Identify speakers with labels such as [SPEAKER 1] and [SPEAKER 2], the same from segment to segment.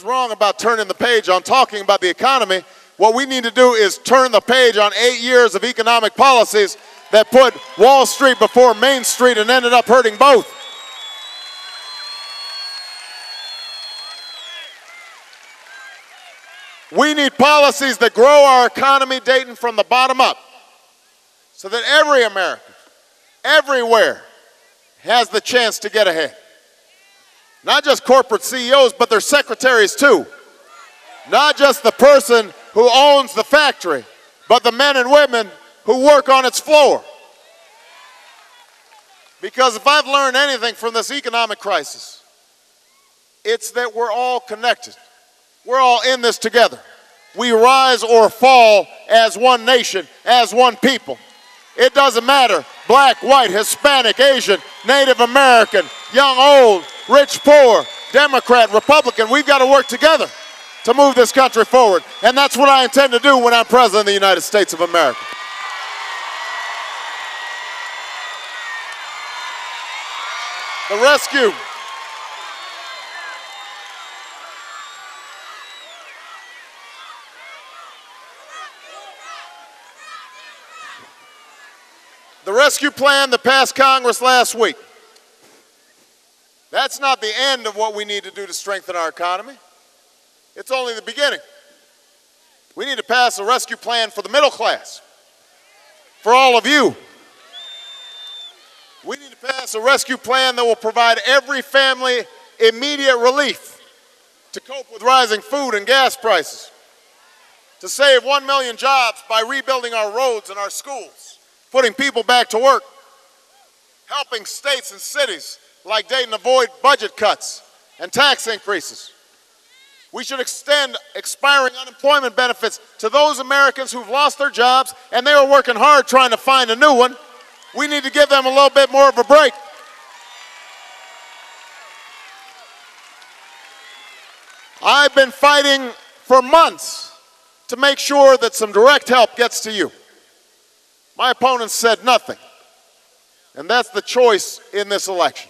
[SPEAKER 1] wrong about turning the page on talking about the economy. What we need to do is turn the page on 8 years of economic policies that put Wall Street before Main Street and ended up hurting both. We need policies that grow our economy, Dayton, from the bottom up, so that every American, everywhere, has the chance to get ahead. Not just corporate CEOs, but their secretaries too. Not just the person who owns the factory, but the men and women who work on its floor. Because if I've learned anything from this economic crisis, it's that we're all connected. We're all in this together. We rise or fall as one nation, as one people. It doesn't matter, black, white, Hispanic, Asian, Native American, young, old, rich, poor, Democrat, Republican. We've got to work together to move this country forward. And that's what I intend to do when I'm President of the United States of America. The rescue. The rescue plan that passed Congress last week, that's not the end of what we need to do to strengthen our economy. It's only the beginning. We need to pass a rescue plan for the middle class, for all of you. We need to pass a rescue plan that will provide every family immediate relief to cope with rising food and gas prices, to save 1 million jobs by rebuilding our roads and our schools, putting people back to work, helping states and cities like Dayton avoid budget cuts and tax increases. We should extend expiring unemployment benefits to those Americans who've lost their jobs and they were working hard trying to find a new one. We need to give them a little bit more of a break. I've been fighting for months to make sure that some direct help gets to you. My opponents said nothing, and that's the choice in this election.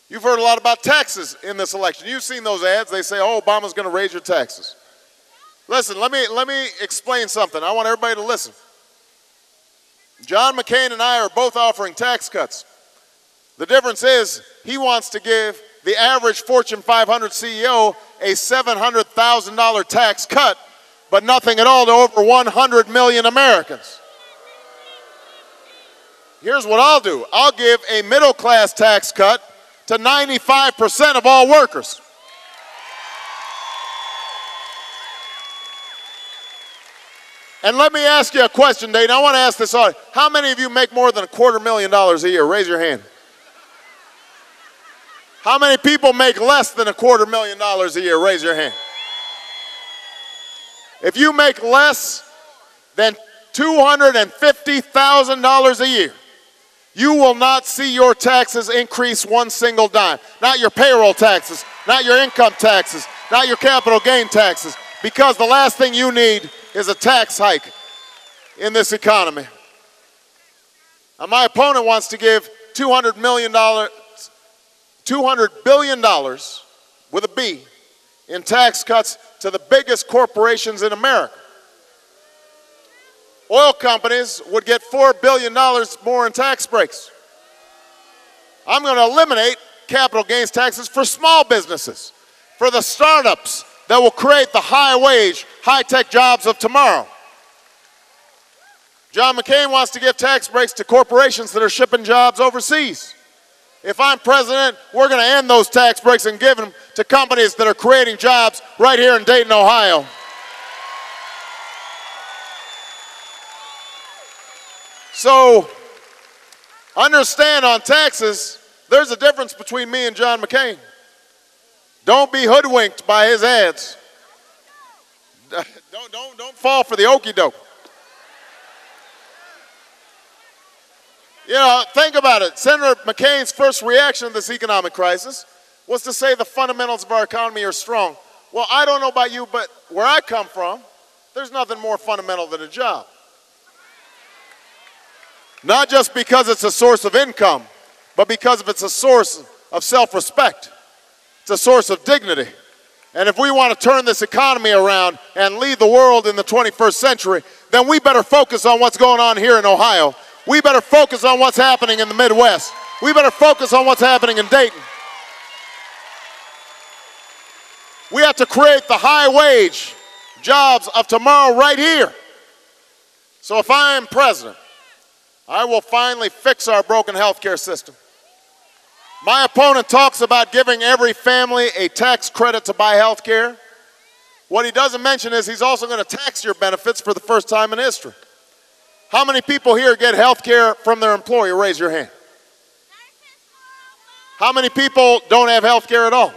[SPEAKER 1] You've heard a lot about taxes in this election. You've seen those ads. They say, oh, Obama's going to raise your taxes. Listen, let me explain something. I want everybody to listen. John McCain and I are both offering tax cuts. The difference is he wants to give the average Fortune 500 CEO a $700,000 tax cut, but nothing at all to over 100 million Americans. Here's what I'll do. I'll give a middle-class tax cut to 95% of all workers. And let me ask you a question, Dayton. I want to ask this audience. How many of you make more than $250,000 a year? Raise your hand. How many people make less than $250,000 a year? Raise your hand. If you make less than $250,000 a year, you will not see your taxes increase one single dime. Not your payroll taxes, not your income taxes, not your capital gain taxes, because the last thing you need is a tax hike in this economy. Now, my opponent wants to give $200 billion with a B in tax cuts to the biggest corporations in America. Oil companies would get $4 billion more in tax breaks. I'm going to eliminate capital gains taxes for small businesses, for the startups that will create the high-wage, high-tech jobs of tomorrow. John McCain wants to give tax breaks to corporations that are shipping jobs overseas. If I'm president, we're going to end those tax breaks and give them to companies that are creating jobs right here in Dayton, Ohio. So, understand on taxes, there's a difference between me and John McCain. Don't be hoodwinked by his ads. Don't fall for the okie doke. You know, think about it. Senator McCain's first reaction to this economic crisis was to say the fundamentals of our economy are strong. Well, I don't know about you, but where I come from, there's nothing more fundamental than a job. Not just because it's a source of income, but because it's a source of self-respect. It's a source of dignity. And if we want to turn this economy around and lead the world in the 21st century, then we better focus on what's going on here in Ohio. We better focus on what's happening in the Midwest. We better focus on what's happening in Dayton. We have to create the high-wage jobs of tomorrow right here. So if I am president, I will finally fix our broken health care system. My opponent talks about giving every family a tax credit to buy health care. What he doesn't mention is he's also going to tax your benefits for the first time in history. How many people here get health care from their employer? Raise your hand. How many people don't have health care at all?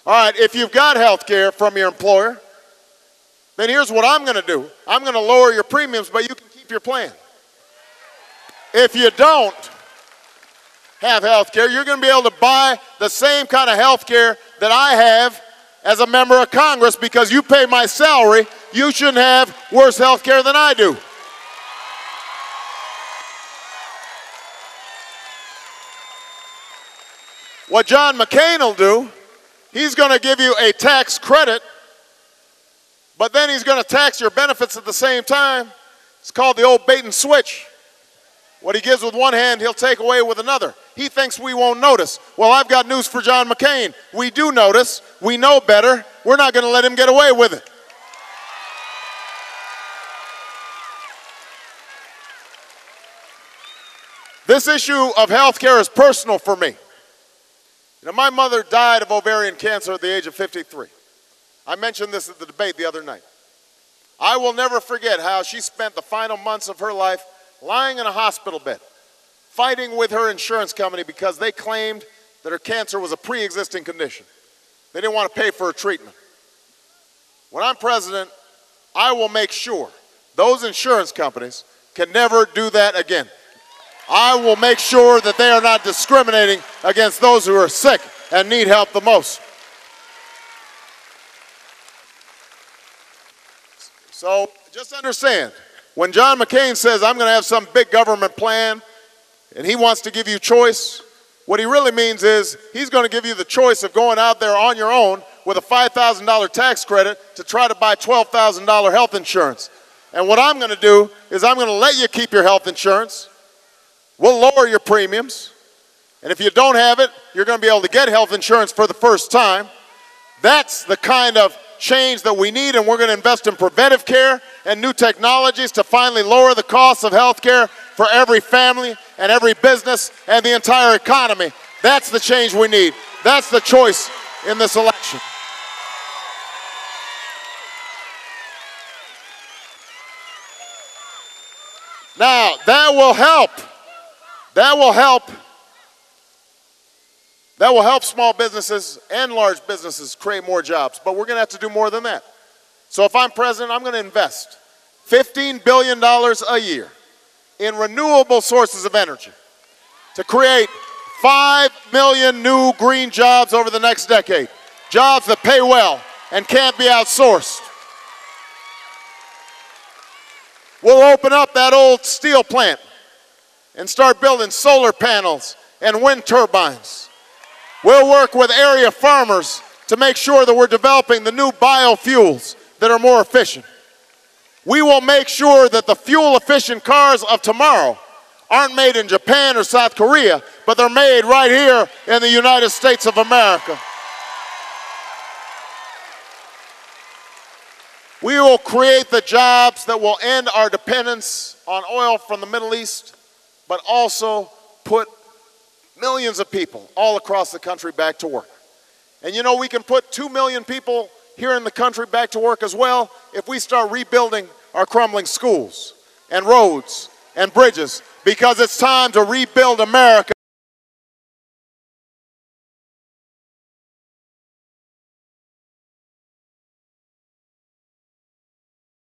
[SPEAKER 1] All right, if you've got health care from your employer, then here's what I'm going to do. I'm going to lower your premiums, but you can keep your plan. If you don't have health care, you're going to be able to buy the same kind of health care that I have as a member of Congress because you pay my salary. You shouldn't have worse health care than I do. What John McCain will do, he's going to give you a tax credit, but then he's going to tax your benefits at the same time. It's called the old bait and switch. What he gives with one hand, he'll take away with another. He thinks we won't notice. Well, I've got news for John McCain. We do notice. We know better. We're not going to let him get away with it. This issue of health care is personal for me. You know, my mother died of ovarian cancer at the age of 53. I mentioned this at the debate the other night. I will never forget how she spent the final months of her life lying in a hospital bed, fighting with her insurance company because they claimed that her cancer was a pre-existing condition. They didn't want to pay for her treatment. When I'm president, I will make sure those insurance companies can never do that again. I will make sure that they are not discriminating against those who are sick and need help the most. So just understand, when John McCain says, I'm going to have some big government plan, and he wants to give you choice, what he really means is he's going to give you the choice of going out there on your own with a $5,000 tax credit to try to buy $12,000 health insurance. And what I'm going to do is I'm going to let you keep your health insurance. We'll lower your premiums. And if you don't have it, you're going to be able to get health insurance for the first time. That's the kind of change that we need, and we're going to invest in preventive care and new technologies to finally lower the cost of health care for every family and every business and the entire economy. That's the change we need. That's the choice in this election. Now, that will help. That will help small businesses and large businesses create more jobs, but we're going to have to do more than that. So if I'm president, I'm going to invest $15 billion a year in renewable sources of energy to create 5 million new green jobs over the next decade, jobs that pay well and can't be outsourced. We'll open up that old steel plant and start building solar panels and wind turbines. We'll work with area farmers to make sure that we're developing the new biofuels that are more efficient. We will make sure that the fuel-efficient cars of tomorrow aren't made in Japan or South Korea, but they're made right here in the United States of America. We will create the jobs that will end our dependence on oil from the Middle East, but also put millions of people all across the country back to work. And you know, we can put 2 million people here in the country back to work as well if we start rebuilding our crumbling schools and roads and bridges, because it's time to rebuild America.